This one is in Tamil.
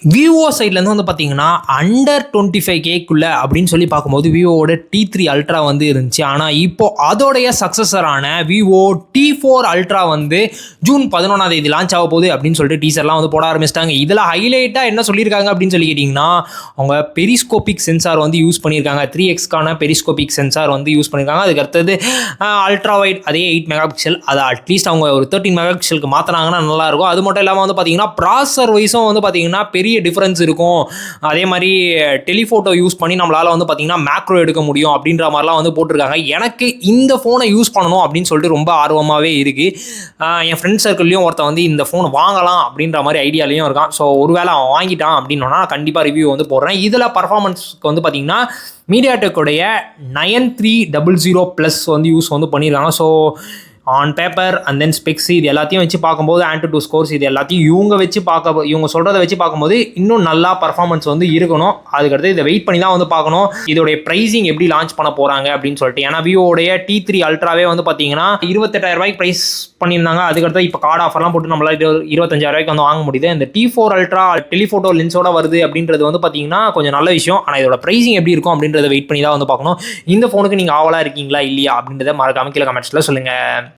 விவோ சைட்லேருந்து வந்து பார்த்தீங்கன்னா அண்டர் 25Kக்குள்ள அப்படின்னு சொல்லி பார்க்கும்போது விவோவோட T3 அல்ட்ரா வந்து இருந்துச்சு. ஆனால் இப்போ அதோடைய சக்ஸஸரான விவோ T4 அல்ட்ரா வந்து ஜூன் 11ஆம் தேதி லான்ச் ஆக போகுது அப்படின்னு சொல்லிட்டு டீசர்லாம் வந்து போட ஆரம்பிச்சிட்டாங்க. இதில் ஹைலைட்டாக என்ன சொல்லியிருக்காங்க அப்படின்னு சொல்லி கேட்டிங்கன்னா, அவங்க பெரிஸ்கோபிக் சென்சார் வந்து யூஸ் பண்ணியிருக்காங்க. 3Xக்கான பெரிஸ்கோபிக் சென்சார் வந்து யூஸ் பண்ணியிருக்காங்க. அதுக்கு அடுத்தது அல்ட்ரா வைட் அதே 8 மெகா பிக்சல், அதை அட்லீஸ்ட் அவங்க ஒரு 13 மெகா பிக்சலுக்கு மாற்றினாங்கன்னா நல்லாயிருக்கும். அது மட்டும் இல்லாமல் வந்து பார்த்தீங்கன்னா ப்ராசர் வைஸும் வந்து பார்த்தீங்கன்னா பெரிய டிஃபரன்ஸ் இருக்கும். அதே மாதிரி டெலிஃபோட்டோ யூஸ் பண்ணி நம்மளால வந்து பார்த்தீங்கன்னா மேக்ரோ எடுக்க முடியும் அப்படின்ற மாதிரிலாம் வந்து போட்டிருக்காங்க. எனக்கு இந்த ஃபோனை யூஸ் பண்ணணும் அப்படின்னு சொல்லிட்டு ரொம்ப ஆர்வமாகவே இருக்குது. என் ஃப்ரெண்ட் சர்க்கிள்லையும் ஒருத்தன் வந்து இந்த ஃபோன் வாங்கலாம் அப்படின்ற மாதிரி ஐடியாலையும் இருக்கான். ஸோ ஒருவேளை அவன் வாங்கிட்டான் அப்படின்னா கண்டிப்பாக ரிவ்யூ வந்து போடுறேன். இதில் பர்ஃபார்மன்ஸ்க்கு வந்து பார்த்தீங்கன்னா மீடியாடெக்குடைய 9300+ வந்து யூஸ் வந்து பண்ணியிருக்காங்க. So on paper and then specs இது எல்லாத்தையும் வச்சு பார்க்கும்போது AnTuTu ஸ்கோர்ஸ் இது எல்லாத்தையும் இவங்க சொல்கிறத வச்சு பார்க்கும்போது இன்னும் நல்லா பர்ஃபார்மன்ஸ் வந்து இருக்கணும். அதுக்கடுத்து இதை வெயிட் பண்ணி தான் வந்து பார்க்கணும் இதோடைய ப்ரைஸிங் எப்படி லான்ச் பண்ண போகிறாங்க அப்படின்னு சொல்லிட்டு. ஏன்னா விவோடைய T3 அல்ட்ராவே வந்து பார்த்தீங்கன்னா 28,000 ப்ரைஸ் பண்ணியிருந்தாங்க. அதுக்கடுத்து இப்போ கார்டு ஆஃபர்லாம் போட்டு நம்மளால் 25,000 வந்து வாங்க முடியுது. இந்த T4 அல்ட்ரா டெலிஃபோட்டோ லென்ஸோட வருது அப்படின்றது வந்து பார்த்தீங்கன்னா கொஞ்சம் நல்ல விஷயம். ஆனால் இதோட ப்ரைஸிங் எப்படி இருக்கும் அப்படின்றத வெயிட் பண்ணி தான் வந்து பார்க்கணும். இந்த ஃபோனுக்கு நீங்கள் ஆவலாக இருக்கீங்களா இல்லையா அப்படின்றத மறக்காம கீழே கமெண்ட்ஸில் சொல்லுங்கள்.